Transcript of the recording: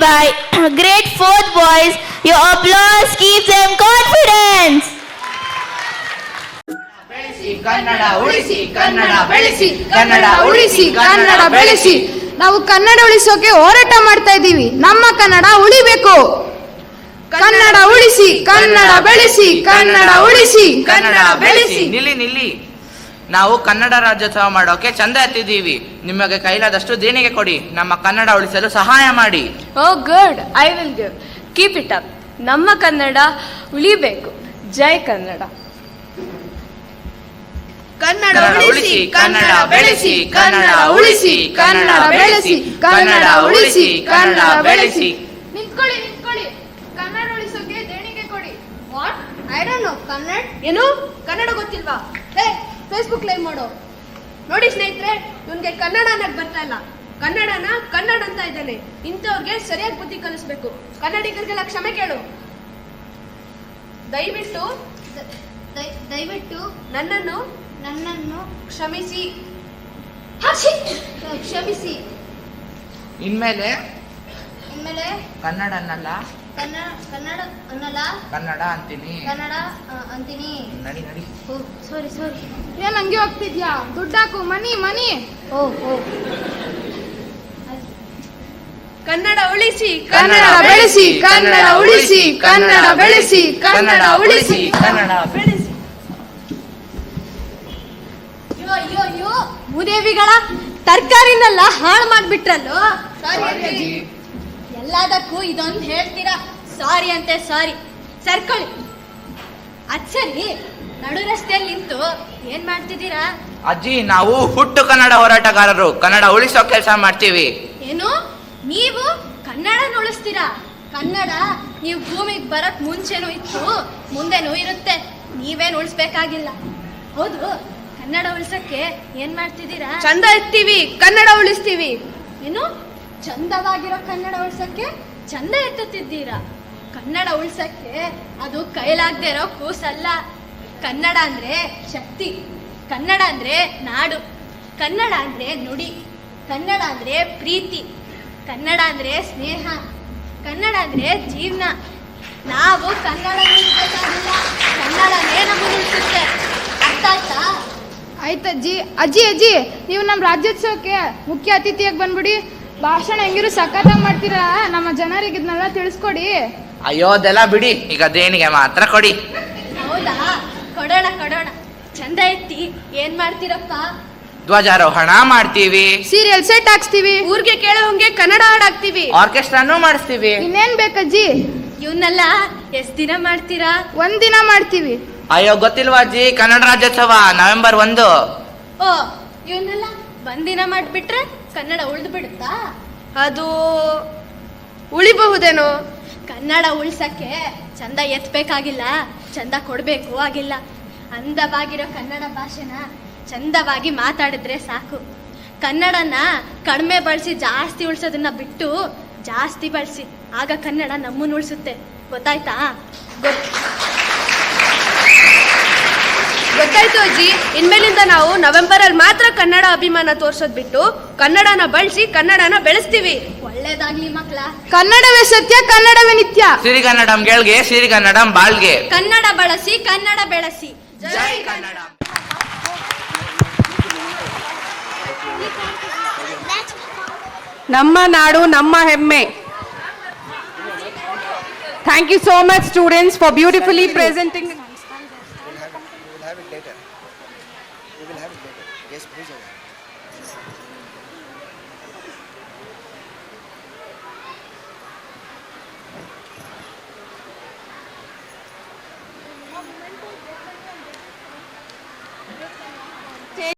by grade 4th boys. Your applause keeps them confidence. Kannada ಉಳಿಸಿ ಕನ್ನಡ ಬೆಳೆಸಿ ಕನ್ನಡ ಉಳಿಸಿ ಕನ್ನಡ ಬೆಳೆಸಿ. ನಾವು ಕನ್ನಡ ಉಳಿಸೋಕೆ ಹೋರಾಟ ಮಾಡ್ತಾ ಇದ್ದೀವಿ. ನಮ್ಮ ಕನ್ನಡ ಉಳಿಬೇಕು. ಕನ್ನಡ ಉಳಿಸಿ ಕನ್ನಡ ಬೆಳೆಸಿ ಕನ್ನಡ ಉಳಿಸಿ ಕನ್ನಡ ಬೆಳೆಸಿ. ನಿಲ್ಲಿ ನಾವು ಕನ್ನಡ ರಾಜ್ಯೋತ್ಸವ ಮಾಡೋಕೆ ಚಂದ ಎತ್ತಿದ್ದೀವಿ. ನಿಮಗೆ ಕೈಲಾದಷ್ಟು ದೇಣಿಗೆ ಕೊಡಿ, ನಮ್ಮ ಕನ್ನಡ ಉಳಿಸಲು ಸಹಾಯ ಮಾಡಿ. Oh good, I will give. Keep it up. ನಮ್ಮ ಕನ್ನಡ ಉಳಿಬೇಕು. ಜೈ ಕನ್ನಡ. ಕನ್ನಡ ಉಳಿಸಿ ಕನ್ನಡ ಬೆಳೆಸಿ ಕನ್ನಡ ಉಳಿಸಿ ಕನ್ನಡ ಬೆಳೆಸಿ ಕನ್ನಡ ಉಳಿಸಿ ಕನ್ನಡ ಬೆಳೆಸಿ. ನಿಂತ್ಕೊಳ್ಳಿ. ಕನ್ನಡ ಉಳಿಸೋಕೆ ದೇಣಿಗೆ ಕೊಡಿ. What? I don't know. Kannada ಏನು? ಕನ್ನಡ ಗೊತ್ತಿಲ್ವಾ? ಫೇಸ್ಬುಕ್ ಲೈವ್ ಮಾಡೋ. ನೋಡಿ ಸ್ನೇಹಿತರೆ, ಇವನ್ಗೆ ಕನ್ನಡ ಅನ್ನಕ್ ಬರ್ತಾ ಇಲ್ಲ. ಕನ್ನಡನ ಕನ್ನಡ ಅಂತ ಇದ್ದಾನೆ. ಇಂಥವ್ರಿಗೆ ಸರಿಯಾಗಿ ಬುದ್ಧಿ ಕಲಿಸ್ಬೇಕು. ಕನ್ನಡಿಗರಿಗೆಲ್ಲ ಕ್ಷಮೆ ಕೇಳು. ದಯವಿಟ್ಟು ನನ್ನನ್ನು ಕ್ಷಮಿಸಿ. ಇನ್ಮೇಲೆ ಕನ್ನಡ ಅನ್ನಲ್ಲ, ಕನ್ನಡ ಅಂತೀನಿ. ನಡಿ. ಸಾರಿ. ಏನ್ ಹಂಗೆ ಹೋಗ್ತಿದ್ಯಾ? ದುಡ್ಡಾಕು. ಮನಿ. ಕನ್ನಡ ಉಳಿಸಿ ಕನ್ನಡ ಬೆಳೆಸಿ ಕನ್ನಡ ಉಳಿಸಿ ಕನ್ನಡ ಬೆಳೆಸಿ ಕನ್ನಡ ಉಳಿಸಿ ಕನ್ನಡ ಬೆಳೆಸಿ. ಅಯ್ಯೋ ಮೂದೇವಿಗಳ ತರಕಾರಿನೆಲ್ಲ ಹಾಳು ಮಾಡ್ಬಿಟ್ರಲ್ಲೋ. ಎಲ್ಲದಕ್ಕೂ ಇದೊಂದು ಹೇಳ್ತೀರಾ? ಸಾರಿ ಅಂತೆ ಸಾರಿ. ಸರ್ಕೊಳ್ಳಿ. ಅದ್ ಸರಿ, ನಡು ರಸ್ತೆಯಲ್ಲಿ ನಿಂತು ಏನ್ ಮಾಡ್ತಿದ್ದೀರಾ? ಅಜ್ಜಿ, ನಾವು ಹುಟ್ಟು ಕನ್ನಡ ಹೋರಾಟಗಾರರು. ಕನ್ನಡ ಉಳಿಸೋ ಕೆಲಸ ಮಾಡ್ತೀವಿ. ಏನು? ನೀವು ಕನ್ನಡನ ಉಳಿಸ್ತೀರಾ? ಕನ್ನಡ ನೀವು ಭೂಮಿಗೆ ಬರಕ್ ಮುಂಚೆನೂ ಇತ್ತು, ಮುಂದೆನೂ ಇರುತ್ತೆ. ನೀವೇನು ಉಳಿಸ್ಬೇಕಾಗಿಲ್ಲ. ಹೌದು, ಕನ್ನಡ ಉಳಿಸಕ್ಕೆ ಏನ್ ಮಾಡ್ತಿದ್ದೀರಾ? ಚಂದ ಎತ್ತೀವಿ, ಕನ್ನಡ ಉಳಿಸ್ತೀವಿ. ಏನು? ಚಂದವಾಗಿರೋ ಕನ್ನಡ ಉಳ್ಸಕ್ಕೆ ಚಂದ ಎತ್ತುತ್ತಿದ್ದೀರಾ? ಕನ್ನಡ ಉಳ್ಸಕ್ಕೆ ಅದು ಕೈಲಾಗದೆ ಇರೋ ಕೂಸಲ್ಲ. ಕನ್ನಡ ಅಂದ್ರೆ ಶಕ್ತಿ. ಕನ್ನಡ ಅಂದ್ರೆ ನಾಡು. ಕನ್ನಡ ಅಂದ್ರೆ ನುಡಿ. ಕನ್ನಡ ಅಂದ್ರೆ ಪ್ರೀತಿ. ಕನ್ನಡ ಅಂದ್ರೆ ಸ್ನೇಹ. ಕನ್ನಡ ಅಂದ್ರೆ ಜೀವನ. ನಾವು ಕನ್ನಡ ಉಳಿಸ್ಬೇಕಾಗಿಲ್ಲ, ಕನ್ನಡನೇ ನಮ್ಮನ್ನು ಉಳಿಸುತ್ತೆ. ಅರ್ಥ ಆಯ್ತಾ? ಆಯ್ತಜ್ಜಿ. ಅಜ್ಜಿ, ನೀವು ನಮ್ಮ ರಾಜ್ಯೋತ್ಸವಕ್ಕೆ ಮುಖ್ಯ ಅತಿಥಿಯಾಗಿ ಬಂದ್ಬಿಡಿ. ಭಾಷಣ ಹೆಂಗಿರು ಸಖತ್ತಾಗಿ ಮಾಡ್ತೀರಾ. ನಮ್ಮ ಜನರಿಗೆ ಇದನ್ನೆಲ್ಲ ತಿಳಿಸ್ಕೊಡಿ. ಅಯ್ಯೋ, ಅದೆಲ್ಲ ಬಿಡಿ. ಈಗ ದೇಣಿಗೆ ಮಾತ್ರ ಕೊಡಿ. ಹೌದಾ? ಕೊಡೋಣ. ಚಂದ ಎತ್ತಿ ಏನ್ ಮಾಡ್ತೀರಪ್ಪ? ಧ್ವಜಾರೋಹಣ ಮಾಡ್ತೀವಿ, ಸೀರಿಯಲ್ ಸೆಟ್ ಹಾಕ್ಸ್ತೀವಿ, ಊರ್ಗೆ ಕೇಳೋಂಗೆ ಕನ್ನಡ ಹಾಡಾಕ್ತಿವಿ, ಆರ್ಕೆಸ್ಟ್ರಾನು ಮಾಡಿಸ್ತೀವಿ. ಇನ್ನೇನ್ ಬೇಕಜ್ಜಿ? ಇವನ್ನೆಲ್ಲ ಎಷ್ಟ್ ದಿನ ಮಾಡ್ತೀರಾ? ಒಂದಿನ ಮಾಡ್ತೀವಿ. ಅಯ್ಯೋ, ಗೊತ್ತಿಲ್ವಾ ಅಜ್ಜಿ? ಕನ್ನಡ ರಾಜ್ಯೋತ್ಸವ ನವೆಂಬರ್ 1. ಓ, ಇವನ್ನೆಲ್ಲ ಒಂದಿನ ಮಾಡ್ಬಿಟ್ರೆ ಕನ್ನಡ ಉಳಿದು ಬಿಡುತ್ತಾ? ಅದು ಉಳಿಬಹುದೇನೋ. ಕನ್ನಡ ಉಳ್ಸಕ್ಕೆ ಚಂದ ಎತ್ತಬೇಕಾಗಿಲ್ಲ, ಚಂದ ಕೊಡ್ಬೇಕು ಆಗಿಲ್ಲ. ಅಂದವಾಗಿರೋ ಕನ್ನಡ ಭಾಷೆನ ಚಂದವಾಗಿ ಮಾತಾಡಿದ್ರೆ ಸಾಕು. ಕನ್ನಡನ ಕಡಿಮೆ ಬಳಸಿ ಜಾಸ್ತಿ ಉಳ್ಸೋದನ್ನ ಬಿಟ್ಟು ಜಾಸ್ತಿ ಬಳಸಿ, ಆಗ ಕನ್ನಡ ನಮ್ಮನ್ನು ಉಳಿಸುತ್ತೆ. ಗೊತ್ತಾಯ್ತಾ? ಗೊತ್ತಾಯ್ತು ಅಜ್ಜಿ. ಇನ್ಮೇಲಿಂದ ನಾವು ನವೆಂಬರಲ್ಲಿ ಮಾತ್ರ ಕನ್ನಡ ಅಭಿಮಾನ ತೋರ್ಸೋದ್ ಬಿಟ್ಟು ಕನ್ನಡನ ಬಳಸಿ ಕನ್ನಡನ ಬೆಳೆಸ್ತೀವಿ. ಒಳ್ಳೇದಾಗ್ಲಿ ಮಕ್ಳ. ಕನ್ನಡವೇ ಸತ್ಯ, ಕನ್ನಡವೇ ನಿತ್ಯ. ಸಿರಿಗನ್ನಡಂ ಗೆಳ್ಗೆ, ಸಿರಿಗನ್ನಡಂ ಬಾಳ್ಗೆ. ಕನ್ನಡ ಬಳಸಿ, ಕನ್ನಡ ಬೆಳೆಸಿ. ಜೈ ಕನ್ನಡ. ನಮ್ಮ ನಾಡು ನಮ್ಮ ಹೆಮ್ಮೆ. Thank you so much students for beautifully presenting. We will have it later. Yes, please.